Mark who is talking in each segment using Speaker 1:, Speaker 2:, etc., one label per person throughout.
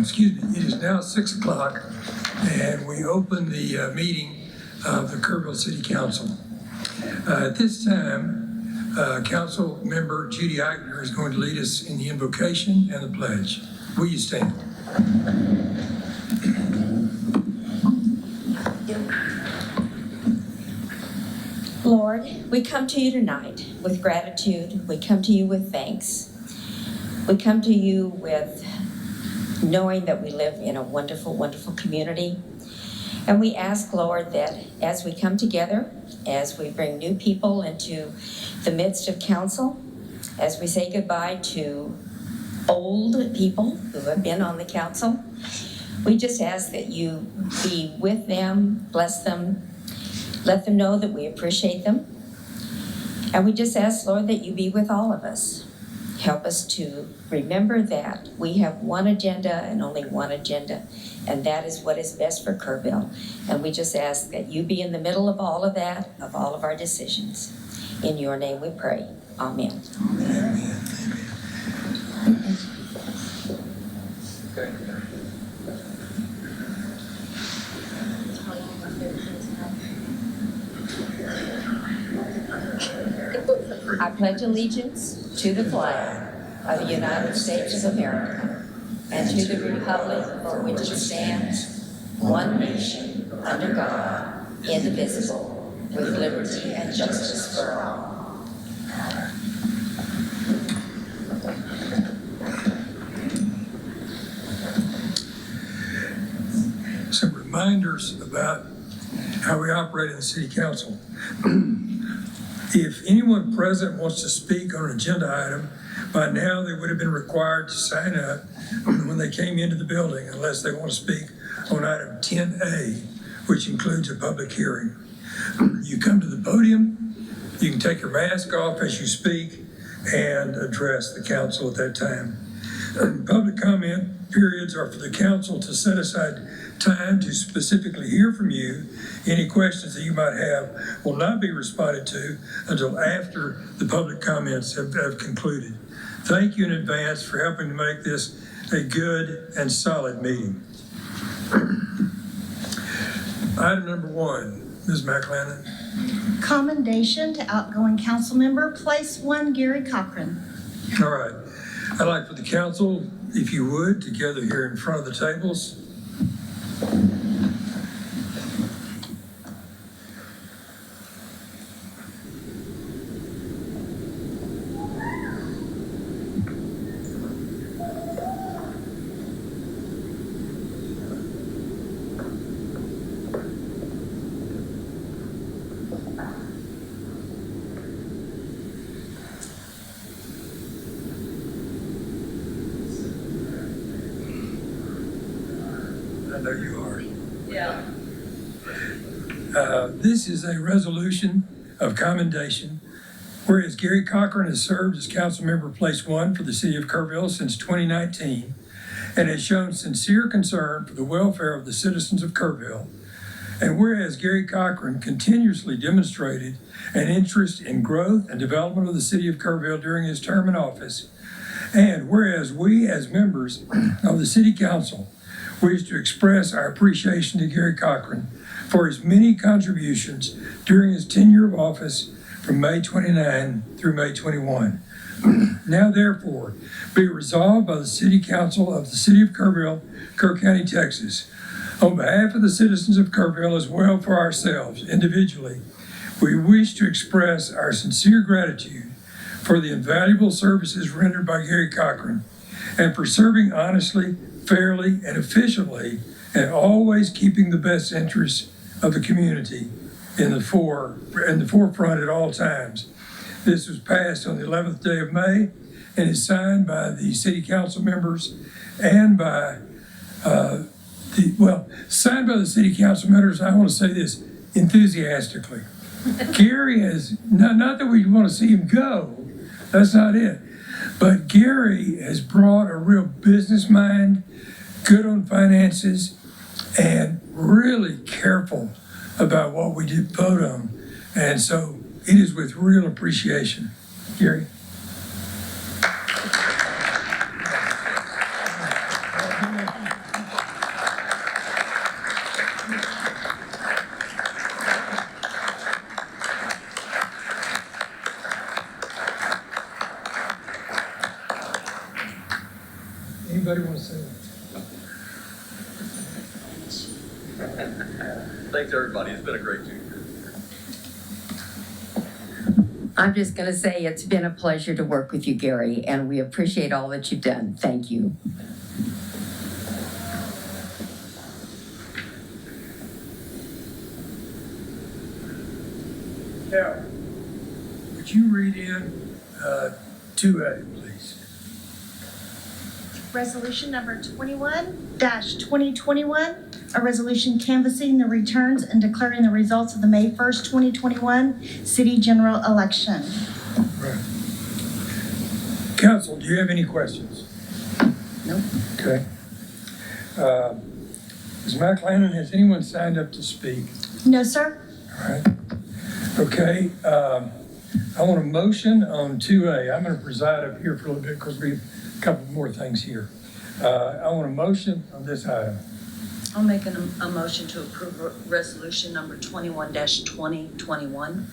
Speaker 1: Excuse me, it is now 6 o'clock, and we open the meeting of the Kerrville City Council. At this time, Council Member Judy Eichner is going to lead us in the invocation and the pledge. Will you stand?
Speaker 2: Lord, we come to you tonight with gratitude. We come to you with thanks. We come to you with knowing that we live in a wonderful, wonderful community. And we ask, Lord, that as we come together, as we bring new people into the midst of council, as we say goodbye to old people who have been on the council, we just ask that you be with them, bless them, let them know that we appreciate them. And we just ask, Lord, that you be with all of us. Help us to remember that we have one agenda and only one agenda, and that is what is best for Kerrville. And we just ask that you be in the middle of all of that, of all of our decisions. In your name we pray. Amen.
Speaker 1: Amen. Amen.
Speaker 2: I pledge allegiance to the flag of the United States of America and to the republic for which it stands, one nation, under God, indivisible, with liberty and justice for all.
Speaker 1: Some reminders about how we operate in the City Council. If anyone present wants to speak on an agenda item, by now they would have been required to sign up when they came into the building, unless they want to speak on item 10A, which includes a public hearing. You come to the podium, you can take your mask off as you speak and address the council at that time. Public comment periods are for the council to set aside time to specifically hear from you. Any questions that you might have will not be responded to until after the public comments have concluded. Thank you in advance for helping to make this a good and solid meeting. Item number 1, Ms. McLennan.
Speaker 3: Commendation to outgoing council member, place 1, Gary Cochran.
Speaker 1: All right. I'd like for the council, if you would, to gather here in front of the tables. I know you are.
Speaker 2: Yeah.
Speaker 1: This is a resolution of commendation, whereas Gary Cochran has served as council member place 1 for the city of Kerrville since 2019 and has shown sincere concern for the welfare of the citizens of Kerrville. And whereas Gary Cochran continuously demonstrated an interest in growth and development of the city of Kerrville during his term in office, and whereas we as members of the city council wish to express our appreciation to Gary Cochran for his many contributions during his tenure of office from May 29 through May 21. Now therefore, be resolved by the City Council of the City of Kerrville, Kerr County, Texas. On behalf of the citizens of Kerrville, as well for ourselves individually, we wish to express our sincere gratitude for the invaluable services rendered by Gary Cochran and for serving honestly, fairly, and efficiently, and always keeping the best interests of the community in the forefront at all times. This was passed on the 11th day of May and is signed by the city council members and by signed by the city council members. I want to say this enthusiastically. Gary has, not that we want to see him go, that's not it. But Gary has brought a real business mind, good on finances, and really careful about what we did vote on. And so it is with real appreciation. Gary.
Speaker 4: Thanks, everybody. It's been a great 2 years.
Speaker 5: I'm just going to say it's been a pleasure to work with you, Gary, and we appreciate all that you've done. Thank you.
Speaker 1: Now, would you read in 2A, please?
Speaker 3: Resolution number 21-2021, a resolution canvassing the returns and declaring the results of the May 1st, 2021 city general election.
Speaker 1: Right. Council, do you have any questions?
Speaker 5: Nope.
Speaker 1: Okay. Ms. McLennan, has anyone signed up to speak?
Speaker 3: No, sir.
Speaker 1: All right. Okay. I want a motion on 2A. I'm going to preside up here for a little bit because we have a couple more things here. I want a motion on this item.
Speaker 6: I'll make a motion to approve resolution number 21-2021.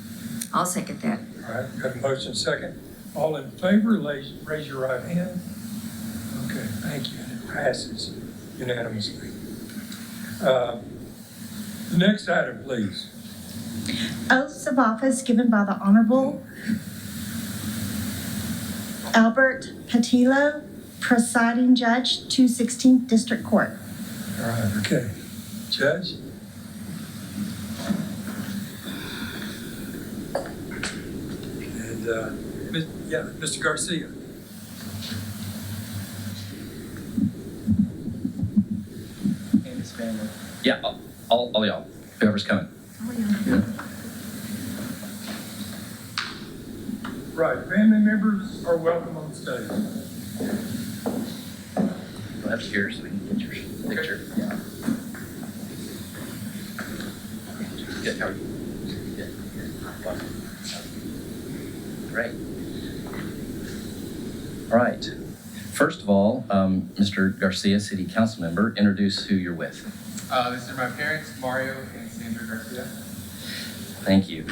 Speaker 5: I'll second that.
Speaker 1: All right, got a motion second. All in favor, raise your right hand. Okay, thank you. And it passes unanimously. The next item, please.
Speaker 3: Oaths of office given by the Honorable Albert Patillo, presiding judge, 216th District Court.
Speaker 1: All right, okay. Judge? And, Mr. Garcia.
Speaker 4: And his family. Yeah, all y'all, whoever's coming.
Speaker 1: Right, family members are welcome on stage.
Speaker 4: We'll have yours so we can get your picture. Yeah. Good, how are you? Good. Welcome. Great. All right. First of all, Mr. Garcia, City Council Member, introduce who you're with.
Speaker 7: This is my parents, Mario and Sandra Garcia.
Speaker 4: Thank you.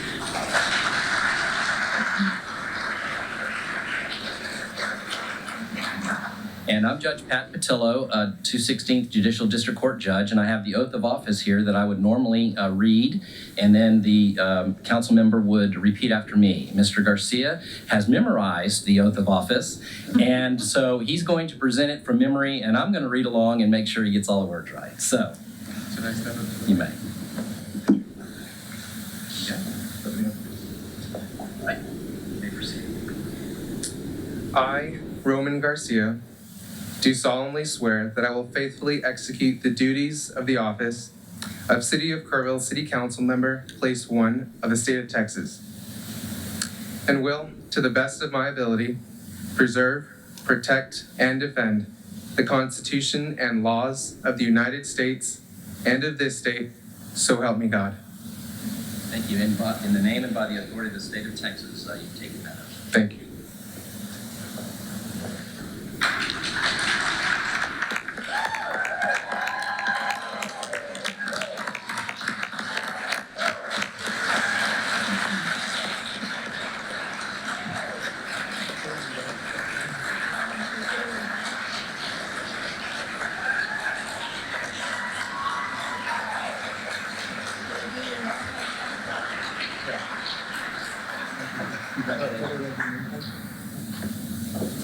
Speaker 4: And I'm Judge Pat Patillo, 216th Judicial District Court Judge, and I have the oath of office here that I would normally read, and then the council member would repeat after me. Mr. Garcia has memorized the oath of office, and so he's going to present it from memory, and I'm going to read along and make sure he gets all the words right. So,
Speaker 7: Should I step up?
Speaker 4: you may. All right, you may proceed.
Speaker 7: I, Roman Garcia, do solemnly swear that I will faithfully execute the duties of the office of City of Kerrville City Council Member, Place 1 of the State of Texas, and will, to the best of my ability, preserve, protect, and defend the Constitution and laws of the United States and of this state, so help me God.
Speaker 4: Thank you. In the name and by the authority of the state of Texas, you take it out.
Speaker 7: Thank you.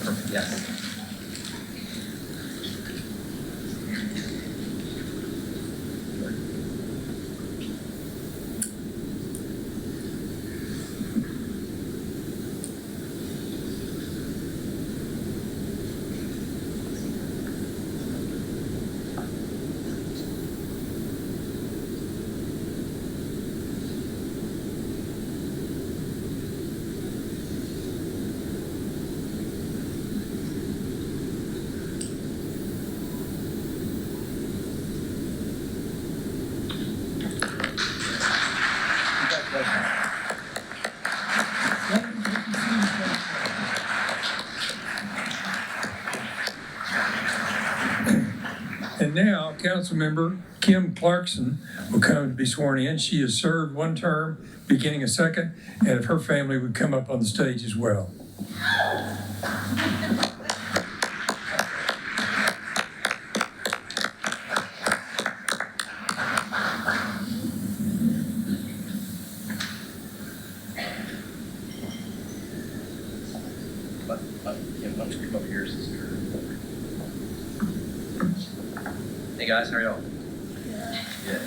Speaker 4: Perfect, yes.
Speaker 1: And now, Councilmember Kim Clarkson will come to be sworn in. She has served one term, beginning a second, and if her family would come up on the stage as well.
Speaker 4: I'll just come over here. Hey guys, how are y'all? Good.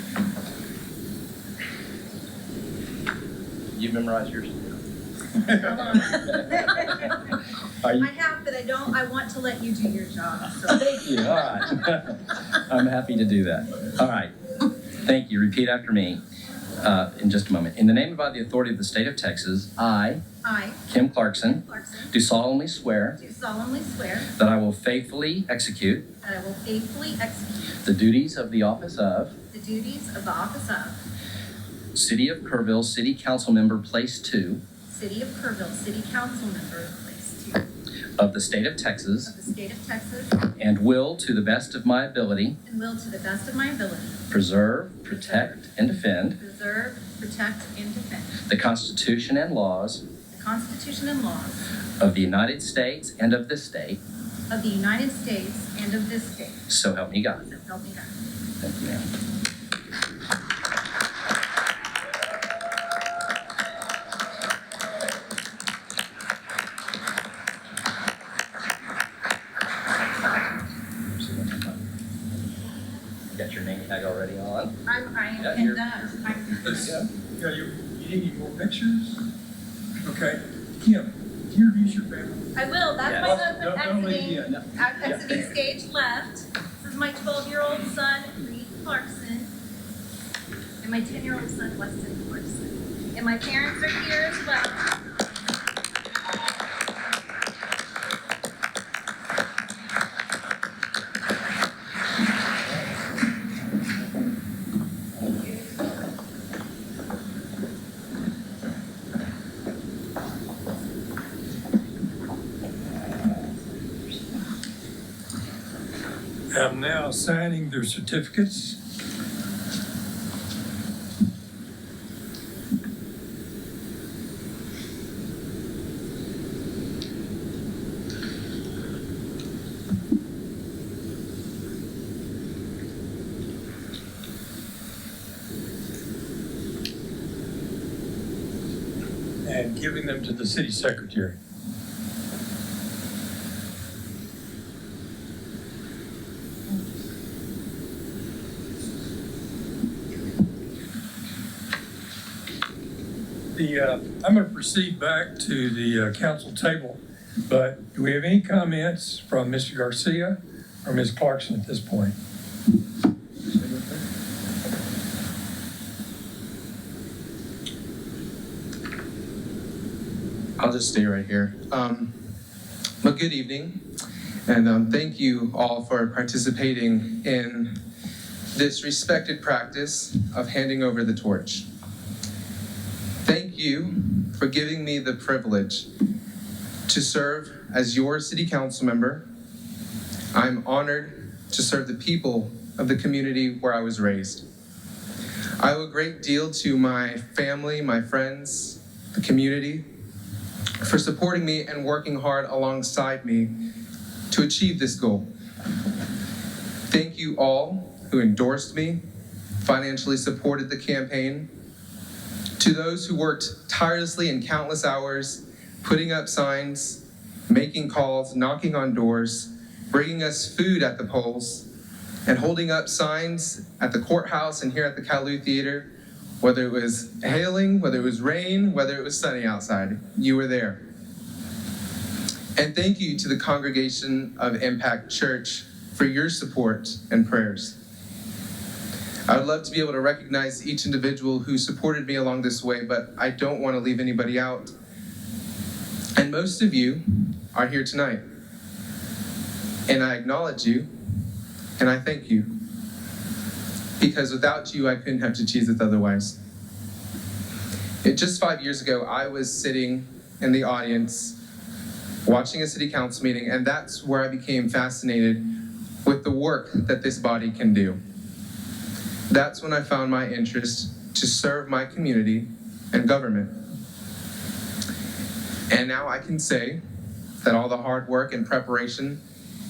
Speaker 4: You memorized yours? Are you?
Speaker 8: I have, but I want to let you do your job, so.
Speaker 4: Thank you. All right. I'm happy to do that. All right. Thank you. Repeat after me in just a moment. In the name and by the authority of the state of Texas, I, Kim Clarkson, do solemnly swear that I will faithfully execute the duties of the office of City of Kerrville City Council Member, Place 2
Speaker 8: City of Kerrville City Council Member, Place 2
Speaker 4: of the state of Texas,
Speaker 8: of the state of Texas,
Speaker 4: and will, to the best of my ability,
Speaker 8: and will to the best of my ability
Speaker 4: preserve, protect, and defend
Speaker 8: preserve, protect, and defend
Speaker 4: the Constitution and laws
Speaker 8: the Constitution and laws
Speaker 4: of the United States and of this state.
Speaker 8: of the United States and of this state.
Speaker 4: So help me God.
Speaker 8: So help me God.
Speaker 4: Thank you, ma'am. Got your name tag already on.
Speaker 8: I am
Speaker 4: Yeah,
Speaker 8: pinned
Speaker 4: you're-
Speaker 8: up.
Speaker 1: Yeah, you need any more pictures? Okay, Kim, introduce your family.
Speaker 8: I will, that's
Speaker 4: Yes.
Speaker 8: my husband
Speaker 1: Don't leave
Speaker 8: exiting,
Speaker 1: yet.
Speaker 8: exiting stage left. This is my 12-year-old son, Reed Clarkson, and my 10-year-old son, Weston Clarkson. And my parents are here as well.
Speaker 1: I'm now signing their certificates. And giving them to the city secretary. I'm going to proceed back to the council table, but do we have any comments from Mr. Garcia or Ms. Clarkson at this point?
Speaker 7: I'll just stay right here. But good evening, and thank you all for participating in this respected practice of handing over the torch. Thank you for giving me the privilege to serve as your city council member. I'm honored to serve the people of the community where I was raised. I owe a great deal to my family, my friends, the community, for supporting me and working hard alongside me to achieve this goal. Thank you all who endorsed me, financially supported the campaign, to those who worked tirelessly in countless hours, putting up signs, making calls, knocking on doors, bringing us food at the polls, and holding up signs at the courthouse and here at the Calou Theater. Whether it was hailing, whether it was rain, whether it was sunny outside, you were there. And thank you to the congregation of Impact Church for your support and prayers. I would love to be able to recognize each individual who supported me along this way, but I don't want to leave anybody out. And most of you are here tonight. And I acknowledge you, and I thank you. Because without you, I couldn't have achieved it otherwise. Just 5 years ago, I was sitting in the audience watching a city council meeting, and that's where I became fascinated with the work that this body can do. That's when I found my interest to serve my community and government. And now I can say that all the hard work and preparation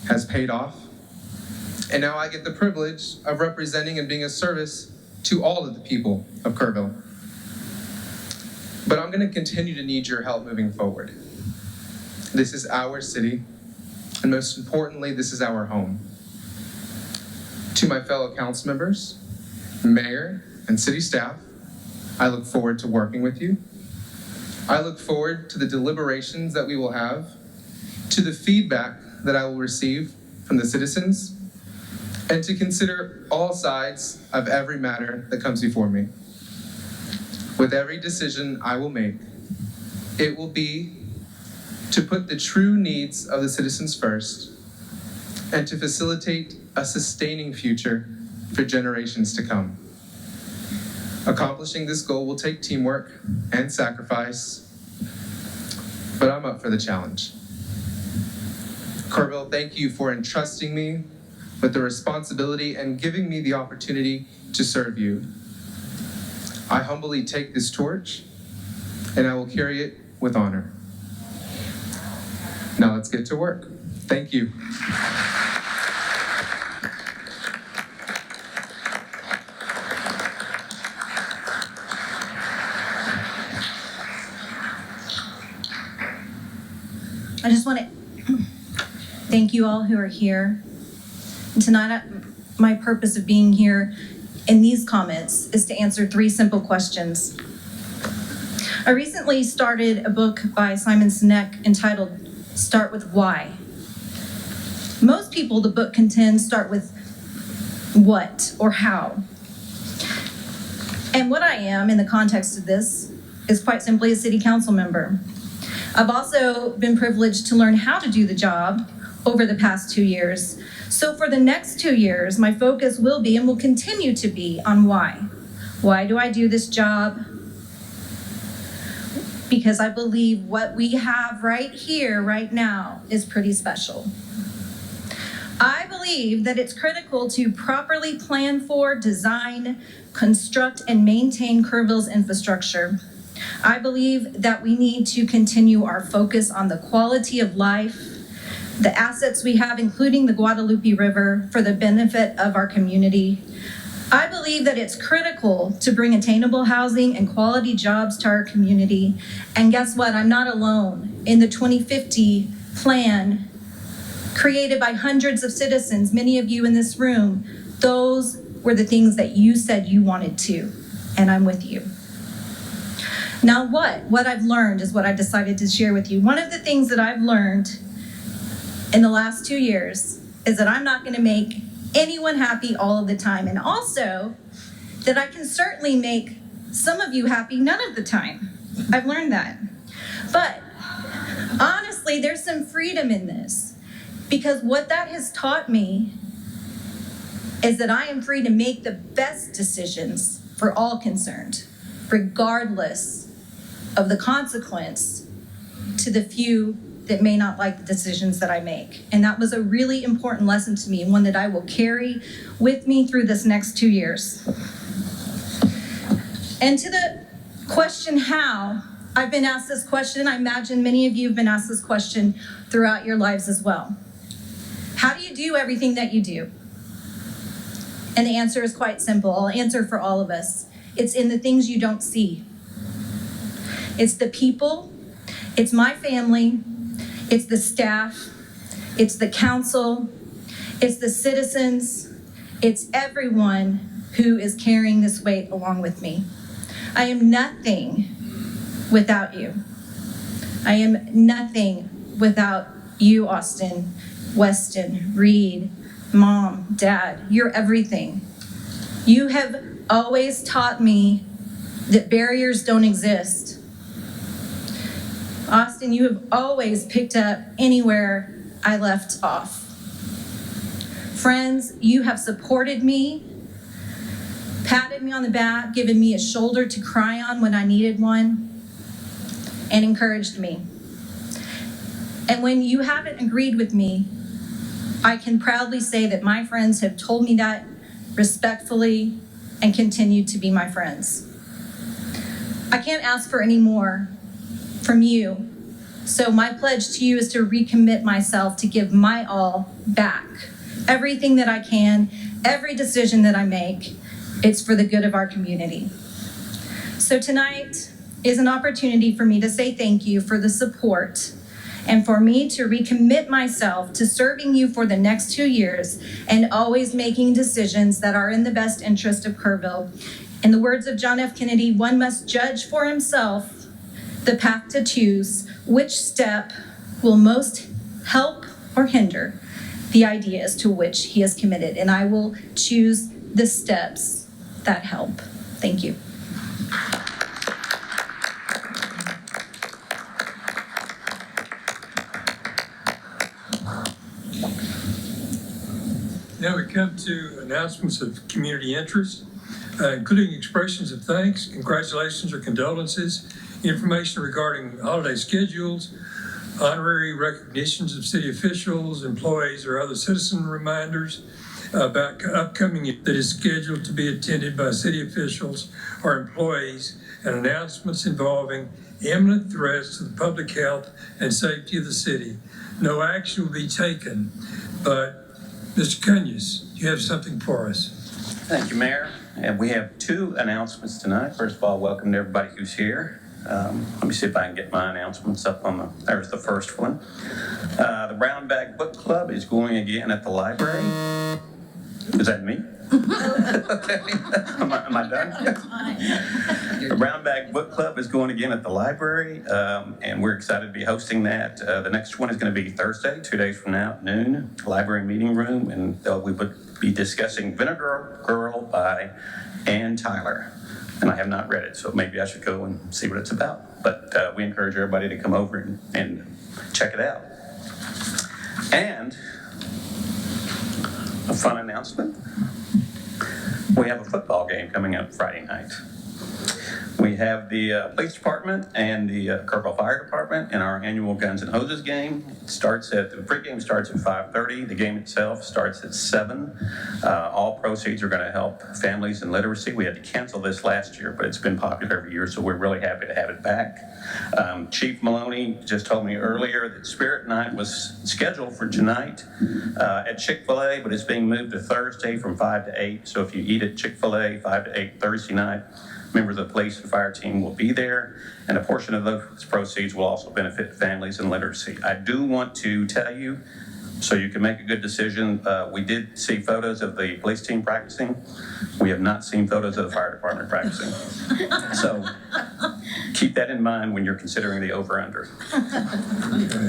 Speaker 7: has paid off. And now I get the privilege of representing and being a service to all of the people of Kerrville. But I'm going to continue to need your help moving forward. This is our city, And most importantly, this is our home. To my fellow council members, mayor, and city staff, I look forward to working with you. I look forward to the deliberations that we will have, to the feedback that I will receive from the citizens, and to consider all sides of every matter that comes before me. With every decision I will make, it will be to put the true needs of the citizens first and to facilitate a sustaining future for generations to come. Accomplishing this goal will take teamwork and sacrifice, but I'm up for the challenge. Kerrville, thank you for entrusting me with the responsibility and giving me the opportunity to serve you. I humbly take this torch and I will carry it with honor. Now let's get to work. Thank you.
Speaker 3: I just want to thank you all who are here. And tonight, my purpose of being here in these comments is to answer 3 simple questions. I recently started a book by Simon Sinek entitled Start With Why. Most people, the book contends, start with what or how. And what I am in the context of this is quite simply a city council member. I've also been privileged to learn how to do the job over the past 2 years. So for the next 2 years, my focus will be and will continue to be on why. Why do I do this job? Because I believe what we have right here, right now, is pretty special. I believe that it's critical to properly plan for, design, construct, and maintain Kerrville's infrastructure. I believe that we need to continue our focus on the quality of life, the assets we have, including the Guadalupe River, for the benefit of our community. I believe that it's critical to bring attainable housing and quality jobs to our community. And guess what? I'm not alone. In the 2050 plan created by hundreds of citizens, many of you in this room, those were the things that you said you wanted to, and I'm with you. Now what I've learned is what I decided to share with you. One of the things that I've learned in the last 2 years is that I'm not going to make anyone happy all of the time, and also that I can certainly make some of you happy none of the time. I've learned that. But honestly, there's some freedom in this, because what that has taught me is that I am free to make the best decisions for all concerned, regardless of the consequence to the few that may not like the decisions that I make. And that was a really important lesson to me, and one that I will carry with me through this next 2 years. And to the question how, I've been asked this question. I imagine many of you have been asked this question throughout your lives as well. How do you do everything that you do? And the answer is quite simple. I'll answer for all of us. It's in the things you don't see. It's the people, it's my family, it's the staff, it's the council, it's the citizens, it's everyone who is carrying this weight along with me. I am nothing without you. I am nothing without you, Austin, Weston, Reed, Mom, Dad. You're everything. You have always taught me that barriers don't exist. Austin, you have always picked up anywhere I left off. Friends, you have supported me, patted me on the back, given me a shoulder to cry on when I needed one, and encouraged me. And when you haven't agreed with me, I can proudly say that my friends have told me that respectfully and continue to be my friends. I can't ask for any more from you. So my pledge to you is to recommit myself to give my all back. Everything that I can, every decision that I make, it's for the good of our community. So tonight is an opportunity for me to say thank you for the support and for me to recommit myself to serving you for the next 2 years and always making decisions that are in the best interest of Kerrville. In the words of John F. Kennedy, one must judge for himself the path to choose, which step will most help or hinder the ideas to which he is committed. And I will choose the steps that help. Thank you.
Speaker 1: Now we come to announcements of community interest, including expressions of thanks, congratulations or condolences, information regarding holiday schedules, honorary recognitions of city officials, employees, or other citizen reminders about upcoming that is scheduled to be attended by city officials or employees, and announcements involving imminent threats to the public health and safety of the city. No action will be taken, but Mr. Cunus, you have something for us.
Speaker 9: Thank you, Mayor. And we have 2 announcements tonight. First of all, welcome to everybody who's here. Let me see if I can get my announcements up on there's the first one. The Brown Bag Book Club is going again at the library. Is that me? Okay. Am I done? The Brown Bag Book Club is going again at the library, and we're excited to be hosting that. The next one is going to be Thursday, 2 days from now at noon, library meeting room, and we would be discussing Vinegar Girl by Ann Tyler. And I have not read it, so maybe I should go and see what it's about. But we encourage everybody to come over and check it out. And a fun announcement. We have a football game coming up Friday night. We have the police department and the Kerrville Fire Department in our annual Guns and Hoses game. The pregame starts at 5:30. The game itself starts at 7. All proceeds are going to help families in literacy. We had to cancel this last year, but it's been popular every year, so we're really happy to have it back. Chief Maloney just told me earlier that Spirit Night was scheduled for tonight at Chick-fil-A, but it's being moved to Thursday from 5 to 8. So if you eat at Chick-fil-A 5 to 8 Thursday night, members of the police and fire team will be there, and a portion of those proceeds will also benefit families in literacy. I do want to tell you, so you can make a good decision, we did see photos of the police team practicing. We have not seen photos of the fire department practicing. So keep that in mind when you're considering the over-under.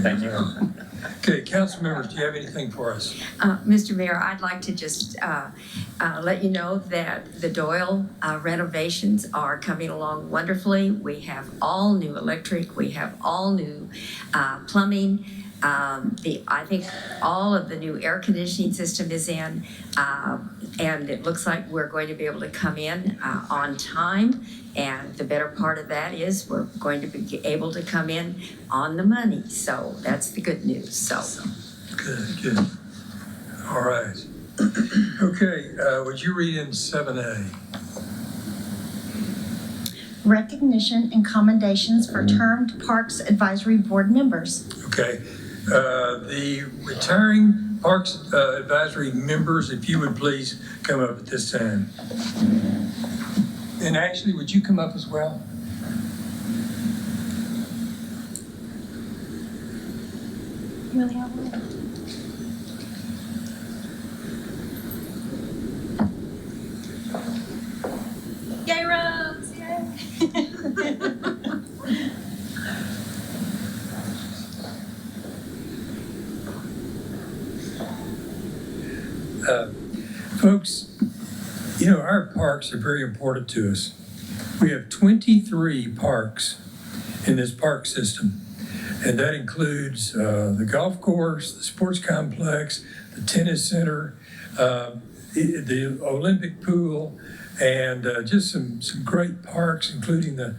Speaker 9: Thank you.
Speaker 1: Okay, council members, do you have anything for us?
Speaker 5: Mr. Mayor, I'd like to just let you know that the Doyle renovations are coming along wonderfully. We have all new electric, we have all new plumbing. I think all of the new air conditioning system is in, and it looks like we're going to be able to come in on time. And the better part of that is we're going to be able to come in on the money. So that's the good news. So
Speaker 1: Good. All right. Okay, would you read in 7A?
Speaker 10: Recognition and commendations for termed Parks Advisory Board members.
Speaker 1: Okay. The retiring Parks Advisory members, if you would please come up at this time. And Ashley, would you come up as well?
Speaker 8: Yay, Rose! Yay!
Speaker 1: Folks, you know, our parks are very important to us. We have 23 parks in this park system, and that includes the golf course, the sports complex, the tennis center, the Olympic pool, and just some great parks, including the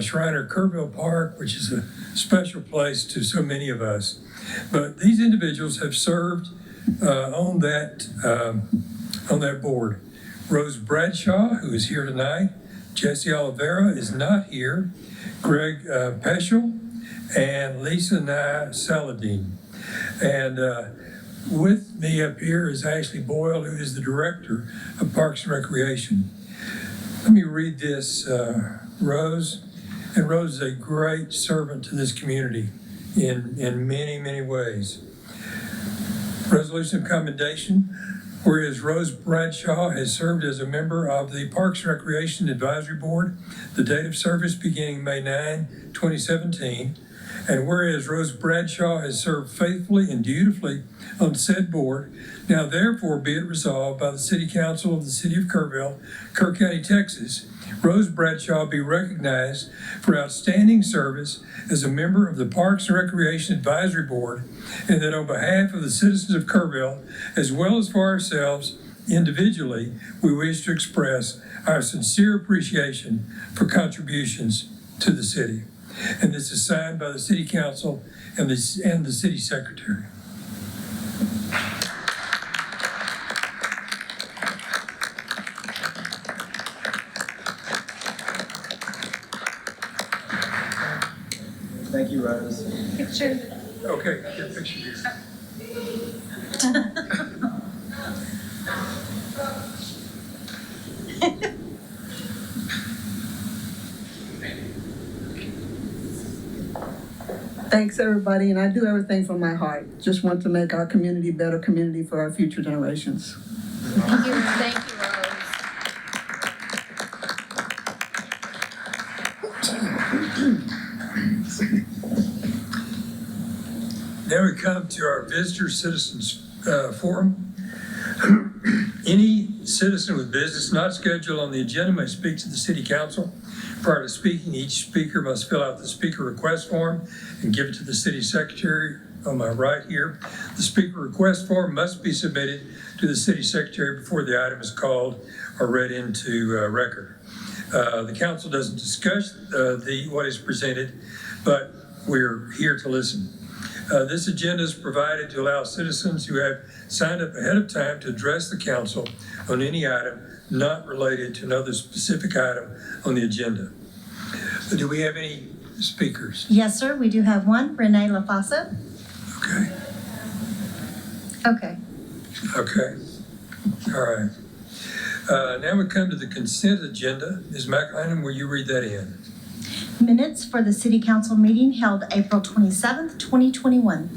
Speaker 1: Shriner Kerrville Park, which is a special place to so many of us. But these individuals have served on that board. Rose Bradshaw, who is here tonight, Jesse Oliveira is not here, Greg Peschel, and Lisa Nye Saladin. And with me up here is Ashley Boyle, who is the Director of Parks and Recreation. Let me read this, Rose. And Rose is a great servant to this community. in many, many ways. Resolution of commendation. Whereas Rose Bradshaw has served as a member of the Parks and Recreation Advisory Board, the date of service beginning May 9, 2017. And whereas Rose Bradshaw has served faithfully and dutifully on said board, now therefore be it resolved by the City Council of the City of Kerrville, Kerr County, Texas, Rose Bradshaw be recognized for outstanding service as a member of the Parks and Recreation Advisory Board, and that on behalf of the citizens of Kerrville, as well as for ourselves individually, we wish to express our sincere appreciation for contributions to the city. And this is signed by the City Council and the City Secretary.
Speaker 11: Thank you, Rose.
Speaker 3: Picture.
Speaker 1: Okay, get a picture here.
Speaker 12: Thanks, everybody, and I do everything from my heart. Just want to make our community a better community for our future generations.
Speaker 2: Thank you, Rose.
Speaker 1: Now we come to our Visitor Citizens Forum. Any citizen with business not scheduled on the agenda may speak to the City Council. Prior to speaking, each speaker must fill out the speaker request form and give it to the City Secretary on my right here. The speaker request form must be submitted to the City Secretary before the item is called or read into record. The council doesn't discuss what is presented, but we're here to listen. This agenda is provided to allow citizens who have signed up ahead of time to address the council on any item not related to another specific item on the agenda. Do we have any speakers?
Speaker 10: Yes, sir, we do have one, Renee LaFasa.
Speaker 1: Okay.
Speaker 10: Okay.
Speaker 1: All right. Now we come to the consent agenda. Ms. McLennan, will you read that in?
Speaker 10: Minutes for the City Council meeting held April 27th, 2021.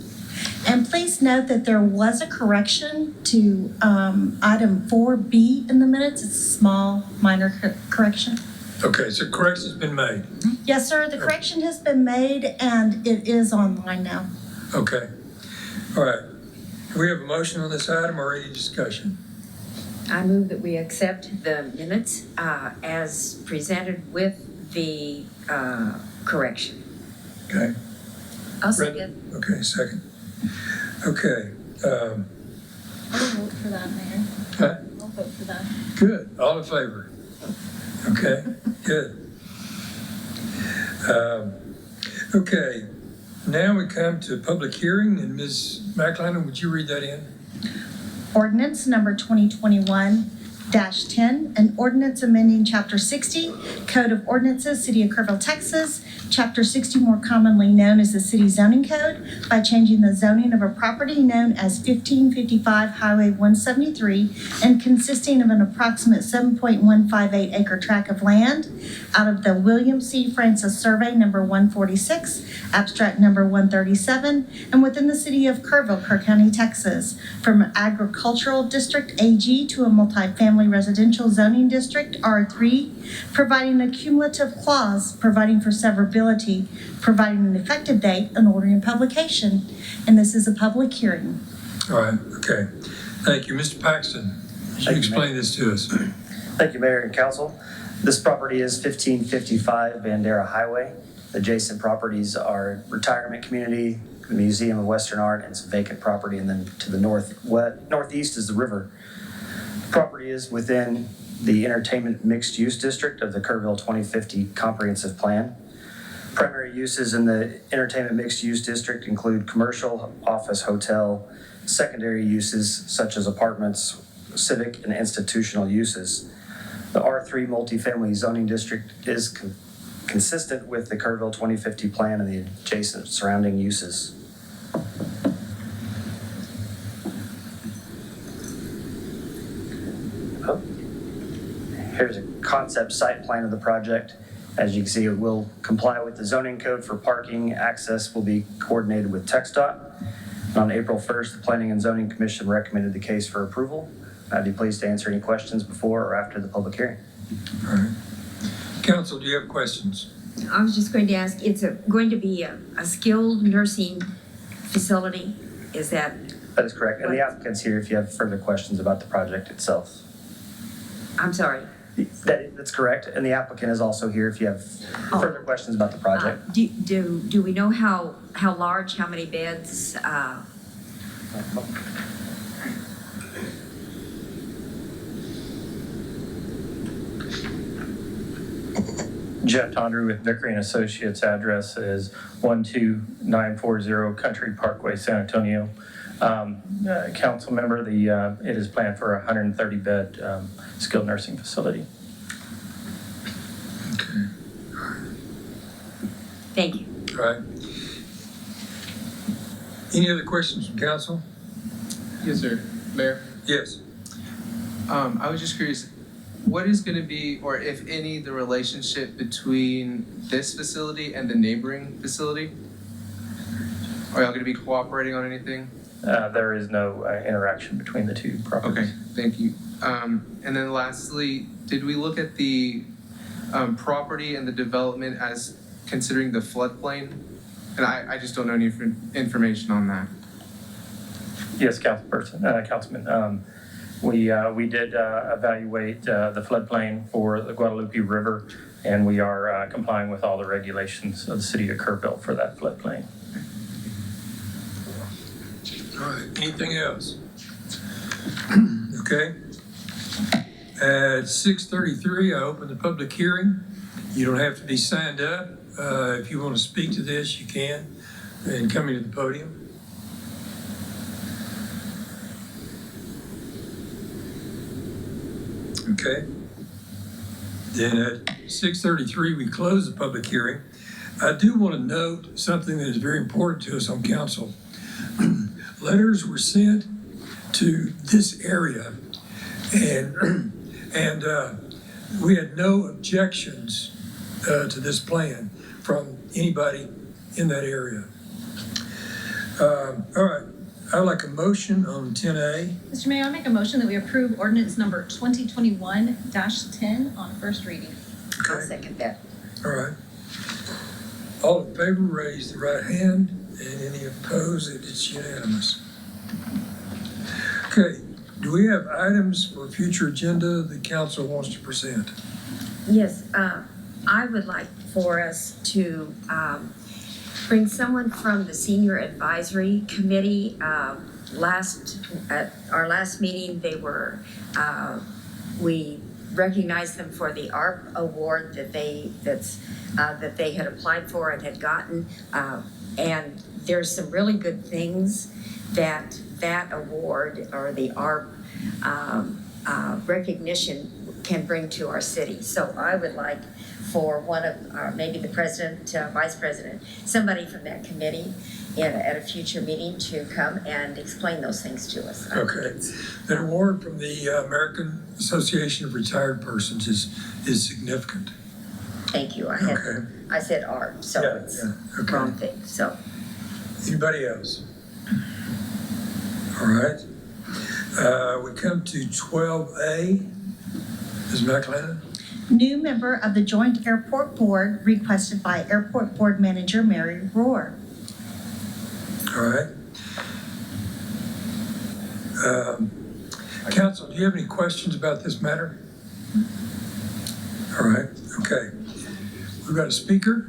Speaker 10: And please note that there was a correction to item 4B in the minutes. It's a small, minor correction.
Speaker 1: Okay, so correction's been made.
Speaker 10: Yes, sir, the correction has been made and it is online now.
Speaker 1: Okay. All right. Do we have a motion on this item or any discussion?
Speaker 5: I move that we accept the minutes as presented with the correction.
Speaker 1: Okay.
Speaker 6: I'll second.
Speaker 1: Okay, second. Okay.
Speaker 3: I'll vote for that, Mayor.
Speaker 1: Huh?
Speaker 3: I'll vote for that.
Speaker 1: Good. All in favor? Okay, good. Okay, now we come to public hearing, and Ms. McLennan, would you read that in?
Speaker 10: Ordinance number 2021-10, an ordinance amending Chapter 60, Code of Ordinances, City of Kerrville, Texas, Chapter 60, more commonly known as the City Zoning Code, by changing the zoning of a property known as 1555 Highway 173 and consisting of an approximate 7.158 acre tract of land out of the William C. Francis Survey number 146, abstract number 137, and within the City of Kerrville, Kerr County, Texas, from Agricultural District AG to a multifamily residential zoning district R3, providing a cumulative clause, providing for severability, providing an effective date, and ordering publication. And this is a public hearing.
Speaker 1: All right, okay. Thank you. Mr. Paxton, would you explain this to us?
Speaker 11: Thank you, Mayor and Council. This property is 1555 Bandera Highway. Adjacent properties are retirement community, Museum of Western Art, and some vacant property, and then to the northeast is the river. The property is within the Entertainment Mixed Use District of the Kerrville 2050 Comprehensive Plan. Primary uses in the Entertainment Mixed Use District include commercial, office, hotel, secondary uses such as apartments, civic and institutional uses. The R3 multifamily zoning district is consistent with the Kerrville 2050 plan and the adjacent surrounding uses. Here's a concept site plan of the project. As you can see, it will comply with the zoning code for parking. Access will be coordinated with TxDOT. And on April 1st, the Planning and Zoning Commission recommended the case for approval. I'd be pleased to answer any questions before or after the public hearing.
Speaker 1: All right. Council, do you have questions?
Speaker 5: I was just going to ask, it's going to be a skilled nursing facility? Is that?
Speaker 11: That is correct. And the applicant's here if you have further questions about the project itself.
Speaker 5: I'm sorry.
Speaker 11: That's correct. And the applicant is also here if you have further questions about the project.
Speaker 5: Do we know how large, how many beds?
Speaker 13: Jeff Tondrew with Vickery and Associates. Address is 12940 Country Parkway, San Antonio. Council member, it is planned for a 130-bed skilled nursing facility.
Speaker 1: Okay.
Speaker 5: Thank you.
Speaker 1: All right. Any other questions from council?
Speaker 7: Yes, sir. Mayor?
Speaker 1: Yes.
Speaker 7: I was just curious, what is going to be, or if any, the relationship between this facility and the neighboring facility? Are y'all going to be cooperating on anything?
Speaker 13: There is no interaction between the two properties.
Speaker 7: Okay, thank you. And then lastly, did we look at the property and the development as considering the floodplain? And I just don't know any information on that.
Speaker 13: Yes, Councilman. We did evaluate the floodplain for the Guadalupe River, and we are complying with all the regulations of the city of Kerrville for that floodplain.
Speaker 1: All right. Anything else? Okay. At 6:33, I open the public hearing. You don't have to be signed up. If you want to speak to this, you can, and come into the podium. Okay. Then at 6:33, we close the public hearing. I do want to note something that is very important to us on council. Letters were sent to this area, and we had no objections to this plan from anybody in that area. All right. I'd like a motion on 10A.
Speaker 3: Mr. Mayor, I make a motion that we approve ordinance number 2021-10 on first reading.
Speaker 5: I'll second that.
Speaker 1: All right. All in favor, raise the right hand, and any opposed, it's unanimous. Okay, do we have items for future agenda the council wants to present?
Speaker 5: Yes, I would like for us to bring someone from the Senior Advisory Committee. At our last meeting, we recognized them for the ARP award that they had applied for and had gotten. And there's some really good things that award or the ARP recognition can bring to our city. So I would like for one of maybe the president, vice president, somebody from that committee at a future meeting to come and explain those things to us.
Speaker 1: Okay. An award from the American Association of Retired Persons is significant.
Speaker 5: Thank you.
Speaker 1: Okay.
Speaker 5: I said ARP, so it's the wrong thing. So
Speaker 1: Anybody else? All right. We come to 12A. Ms. McLennan?
Speaker 10: New member of the Joint Airport Board requested by Airport Board Manager Mary Rohr.
Speaker 1: All right. Council, do you have any questions about this matter? All right, okay. We've got a speaker.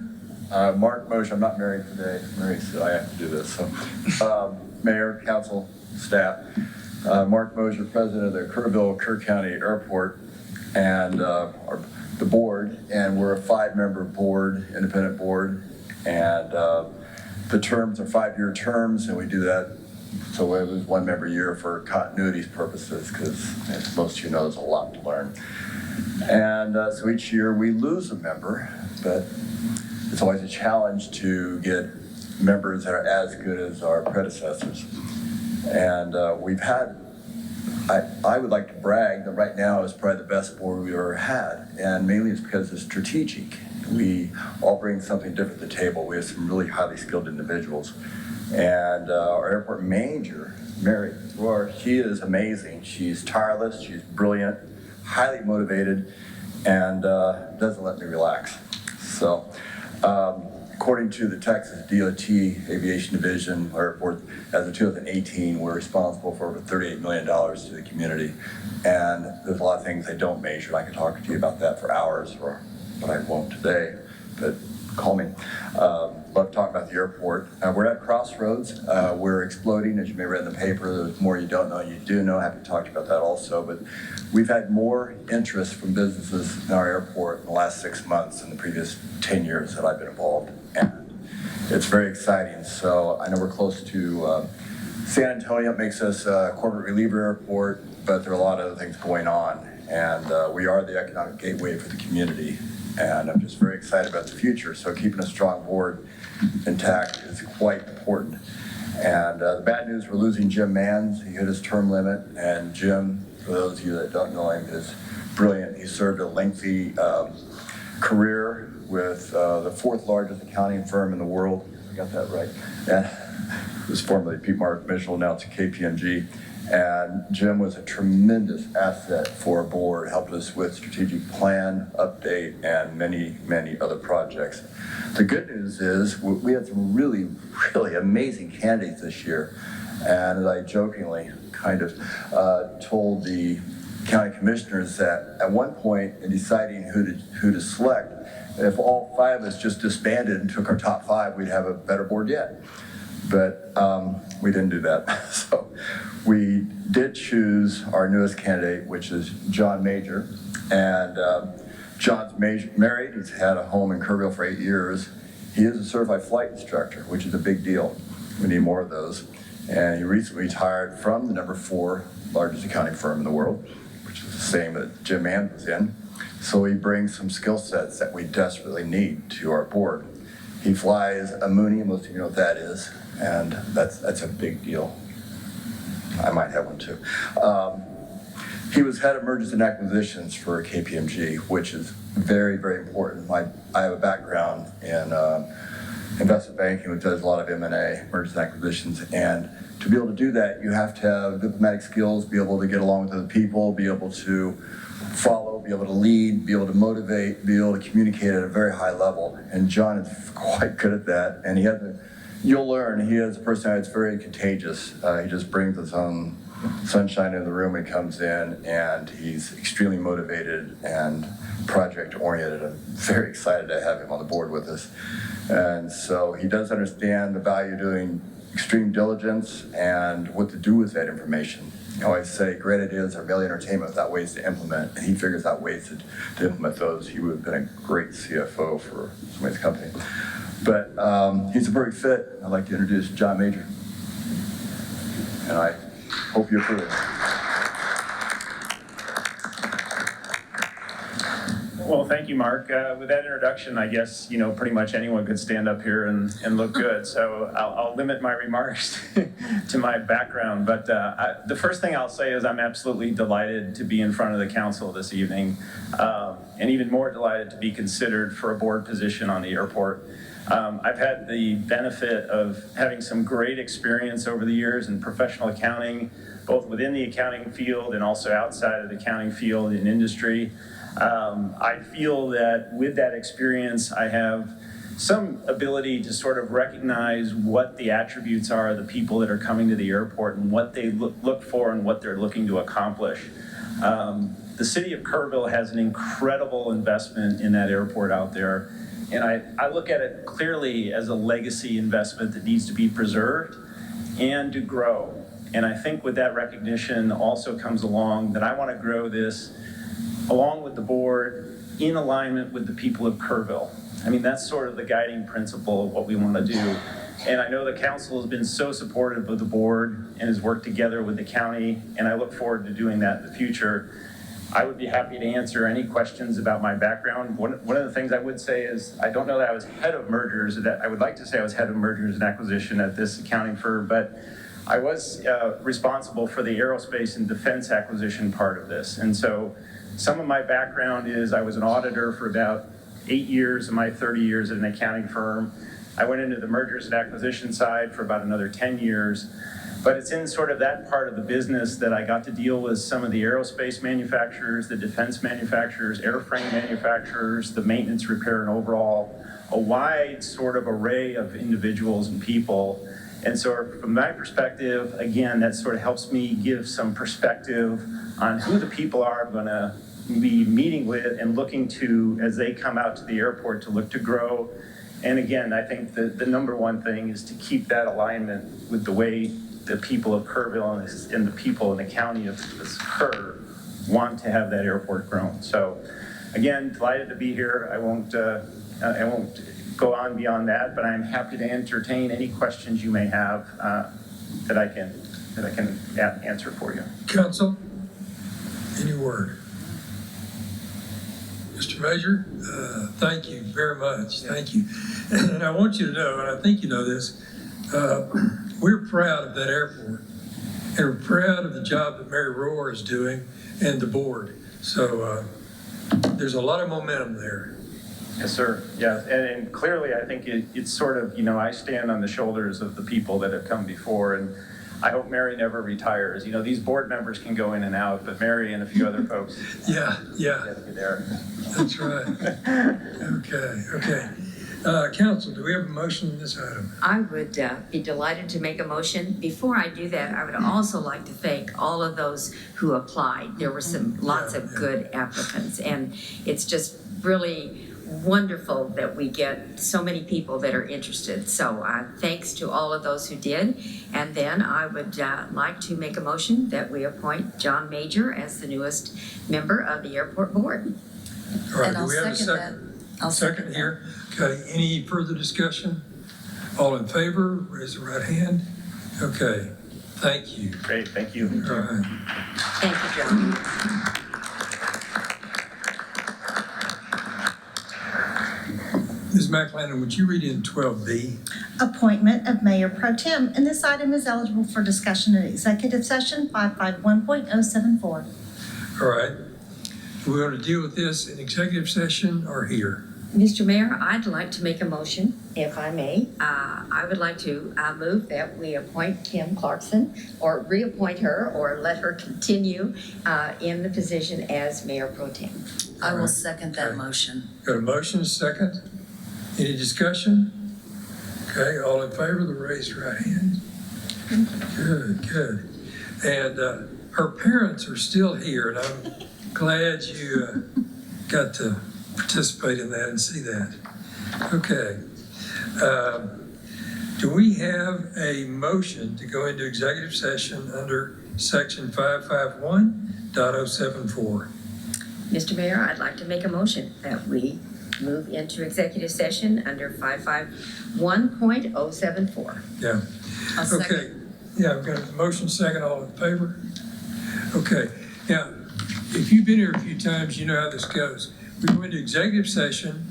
Speaker 14: Mark Mosher, I'm not married today. Mary said I have to do this. So, Mayor, council, staff. Mark Mosher, president of the Kerr County Airport, and the board, and we're a 5-member board, independent board, and the terms are 5-year terms, and we do that so it was 1 member a year for continuity purposes, because as most of you know, there's a lot to learn. And so each year we lose a member, but it's always a challenge to get members that are as good as our predecessors. And we've had, I would like to brag that right now is probably the best board we've ever had, and mainly it's because it's strategic. We all bring something different to the table. We have some really highly skilled individuals. And our airport manager, Mary, she is amazing. She's tireless, she's brilliant, highly motivated, and doesn't let me relax. So, according to the Texas DOT Aviation Division, our airport, as of 2018, we're responsible for over $38 million to the community. And there's a lot of things they don't measure. I could talk to you about that for hours, but I won't today. But call me. Love talking about the airport. We're at a crossroads. We're exploding, as you may read in the paper. There's more you don't know, you do know. Happy to talk to you about that also. But we've had more interest from businesses in our airport in the last 6 months than the previous 10 years that I've been involved. And it's very exciting. So I know we're close to San Antonio. It makes us a corporate reliever airport, but there are a lot of other things going on. And we are the economic gateway for the community. And I'm just very excited about the future. So keeping a strong board intact is quite important. And the bad news, we're losing Jim Manns. He hit his term limit. And Jim, for those of you that don't know him, is brilliant. He served a lengthy career with the 4th largest accounting firm in the world. I got that right. And it was formerly Pete Mark Mitchell, now it's KPMG. And Jim was a tremendous asset for our board, helped us with strategic plan, update, and many, many other projects. The good news is we had some really, really amazing candidates this year. And as I jokingly kind of told the county commissioners that at one point in deciding who to select, if all 5 of us just disbanded and took our top 5, we'd have a better board yet. But we didn't do that. So we did choose our newest candidate, which is John Major. And John's married. He's had a home in Kerrville for 8 years. He is a certified flight instructor, which is a big deal. We need more of those. And he recently retired from the number 4 largest accounting firm in the world, which is the same that Jim Mann was in. So he brings some skill sets that we desperately need to our board. He flies a Mooney, most of you know what that is, and that's a big deal. I might have one too. He was head of mergers and acquisitions for KPMG, which is very, very important. I have a background in investment banking, which does a lot of M&A, mergers and acquisitions, and to be able to do that, you have to have diplomatic skills, be able to get along with other people, be able to follow, be able to lead, be able to motivate, be able to communicate at a very high level. And John is quite good at that. And you'll learn, he has a personality that's very contagious. He just brings his own sunshine in the room when he comes in, and he's extremely motivated and project-oriented. I'm very excited to have him on the board with us. And so he does understand the value of doing extreme diligence and what to do with that information. I always say great ideas are merely entertainment without ways to implement, and he figures out ways to implement those. He would have been a great CFO for somebody's company. But he's a perfect fit. I'd like to introduce John Major. And I hope you approve.
Speaker 13: Well, thank you, Mark. With that introduction, I guess, pretty much anyone could stand up here and look good. So I'll limit my remarks to my background. But the first thing I'll say is I'm absolutely delighted to be in front of the council this evening, and even more delighted to be considered for a board position on the airport. I've had the benefit of having some great experience over the years in professional accounting, both within the accounting field and also outside of the accounting field in industry. I feel that with that experience, I have some ability to sort of recognize what the attributes are of the people that are coming to the airport and what they look for and what they're looking to accomplish. The city of Kerrville has an incredible investment in that airport out there. And I look at it clearly as a legacy investment that needs to be preserved and to grow. And I think with that recognition also comes along that I want to grow this along with the board in alignment with the people of Kerrville. I mean, that's sort of the guiding principle of what we want to do. And I know the council has been so supportive of the board and has worked together with the county, and I look forward to doing that in the future. I would be happy to answer any questions about my background. One of the things I would say is I don't know that I was head of mergers. I would like to say I was head of mergers and acquisition at this accounting firm, but I was responsible for the aerospace and defense acquisition part of this. And so some of my background is I was an auditor for about 8 years of my 30 years at an accounting firm. I went into the mergers and acquisition side for about another 10 years. But it's in sort of that part of the business that I got to deal with some of the aerospace manufacturers, the defense manufacturers, airframe manufacturers, the maintenance, repair, and overall, a wide sort of array of individuals and people. And so from my perspective, again, that sort of helps me give some perspective on who the people are I'm gonna be meeting with and looking to as they come out to the airport to look to grow. And again, I think the number one thing is to keep that alignment with the way the people of Kerrville and the people in the county of Kerr want to have that airport grown. So again, delighted to be here. I won't go on beyond that, but I'm happy to entertain any questions you may have that I can answer for you.
Speaker 1: Council, any word? Mr. Major, thank you very much. Thank you. And I want you to know, and I think you know this, we're proud of that airport. And we're proud of the job that Mary Rohr is doing and the board. So there's a lot of momentum there.
Speaker 13: Yes, sir. Yeah, and clearly I think it's sort of, I stand on the shoulders of the people that have come before, and I hope Mary never retires. These board members can go in and out, but Mary and a few other folks.
Speaker 1: Yeah.
Speaker 13: Get there.
Speaker 1: That's right. Okay. Council, do we have a motion on this item?
Speaker 5: I would be delighted to make a motion. Before I do that, I would also like to thank all of those who applied. There were lots of good applicants, and it's just really wonderful that we get so many people that are interested. So thanks to all of those who did. And then I would like to make a motion that we appoint John Major as the newest member of the airport board.
Speaker 1: All right,
Speaker 6: And
Speaker 1: do
Speaker 6: I'll
Speaker 1: we have a
Speaker 6: second
Speaker 1: second?
Speaker 6: that. I'll second
Speaker 1: Here. Okay, any further discussion? All in favor, raise the right hand. Okay, thank you.
Speaker 13: Great, thank you.
Speaker 1: All right.
Speaker 5: Thank you, John.
Speaker 1: Ms. McLennan, would you read in 12B?
Speaker 10: Appointment of Mayor Pro Tem, and this item is eligible for discussion in executive session 551.074.
Speaker 1: All right. Do we want to deal with this in executive session or here?
Speaker 5: Mr. Mayor, I'd like to make a motion, if I may. I would like to move that we appoint Kim Clarkson, or reappoint her, or let her continue in the position as Mayor Pro Tem.
Speaker 6: I
Speaker 1: All
Speaker 6: will
Speaker 1: right.
Speaker 6: second that
Speaker 1: Okay.
Speaker 6: motion.
Speaker 1: Got a motion, second? Any discussion? Okay, all in favor, the raised right hand. Good. And her parents are still here, and I'm glad you got to participate in that and see that. Okay. Do we have a motion to go into executive session under section 551.074?
Speaker 5: Mr. Mayor, I'd like to make a motion that we move into executive session under 551.074.
Speaker 1: Yeah.
Speaker 6: I'll second.
Speaker 1: Okay. Yeah, I've got a motion, second, all in favor? Okay. Now, if you've been here a few times, you know how this goes. We go into executive session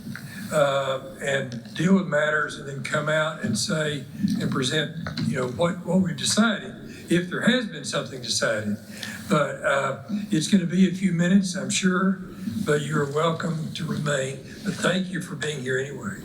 Speaker 1: and deal with matters and then come out and say and present, what we've decided, if there has been something decided. But it's going to be a few minutes, I'm sure, but you're welcome to remain. But thank you for being here anyway.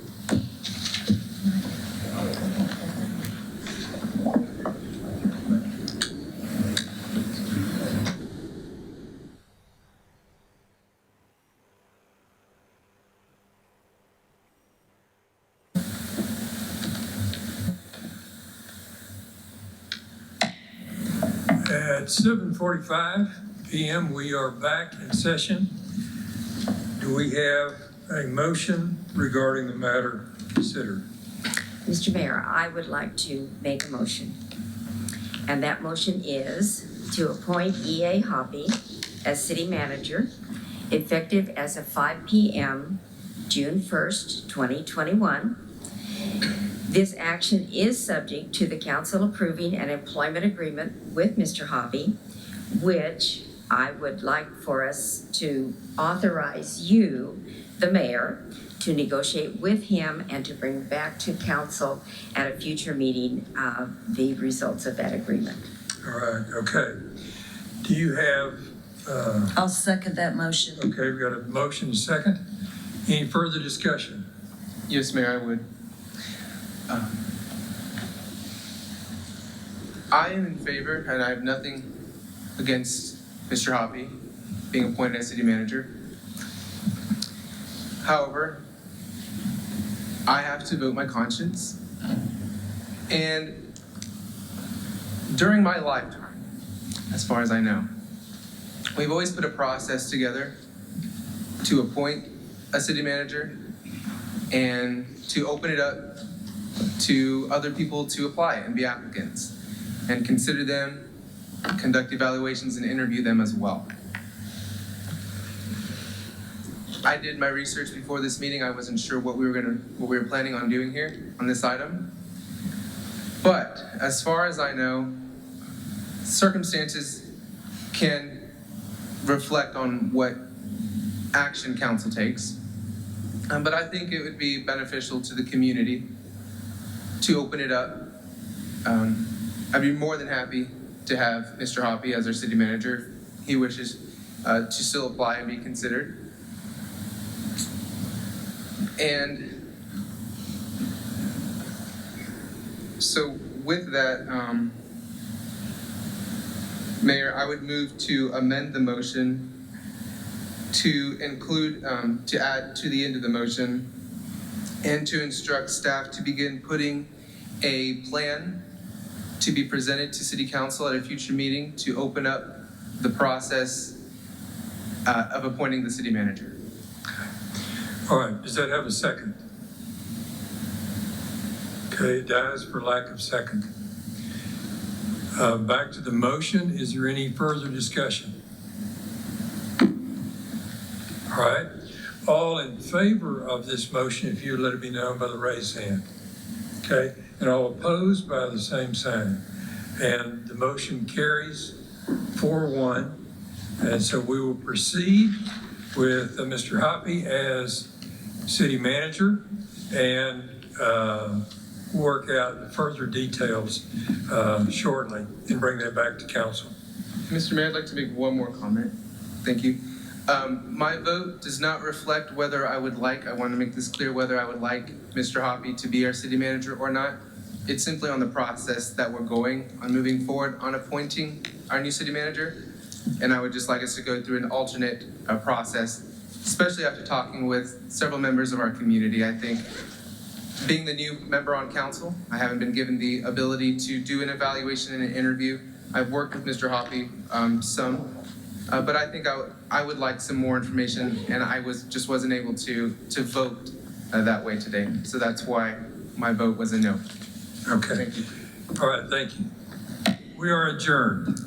Speaker 1: At 7:45 p.m., we are back in session. Do we have a motion regarding the matter considered?
Speaker 5: Mr. Mayor, I would like to make a motion. And that motion is to appoint E.A. Hoppy as city manager, effective as of 5 p.m., June 1st, 2021. This action is subject to the council approving an employment agreement with Mr. Hoppy, which I would like for us to authorize you, the mayor, to negotiate with him and to bring back to council at a future meeting the results of that agreement.
Speaker 1: All right, okay. Do you have,
Speaker 6: I'll second that motion.
Speaker 1: okay, we've got a motion, second. Any further discussion?
Speaker 7: Yes, Mayor, I would. I am in favor, and I have nothing against Mr. Hoppy being appointed as city manager. However, I have to vote my conscience. And during my lifetime, as far as I know, we've always put a process together to appoint a city manager and to open it up to other people to apply and be applicants and consider them, conduct evaluations, and interview them as well. I did my research before this meeting. I wasn't sure what we were planning on doing here on this item. But as far as I know, circumstances can reflect on what action council takes. But I think it would be beneficial to the community to open it up. I'd be more than happy to have Mr. Hoppy as our city manager if he wishes to still apply and be considered. And so with that, Mayor, I would move to amend the motion to include, to add to the end of the motion, and to instruct staff to begin putting a plan to be presented to City Council at a future meeting to open up the process of appointing the city manager.
Speaker 1: All right, does that have a second? Okay, it dies for lack of second. Back to the motion. Is there any further discussion? All right. All in favor of this motion, if you would let it be known by the raised hand. Okay, and all opposed by the same sign. And the motion carries 4-1. And so we will proceed with Mr. Hoppy as city manager and work out the further details shortly and bring that back to council.
Speaker 7: Mr. Mayor, I'd like to make one more comment. Thank you. My vote does not reflect whether I want to make this clear, whether I would like Mr. Hoppy to be our city manager or not. It's simply on the process that we're going on moving forward on appointing our new city manager. And I would just like us to go through an alternate process, especially after talking with several members of our community. I think being the new member on council, I haven't been given the ability to do an evaluation and an interview. I've worked with Mr. Hoppy some, but I think I would like some more information, and I just wasn't able to vote that way today. So that's why my vote was a no.
Speaker 1: Okay.
Speaker 7: Thank you.
Speaker 1: All right, thank you. We are adjourned.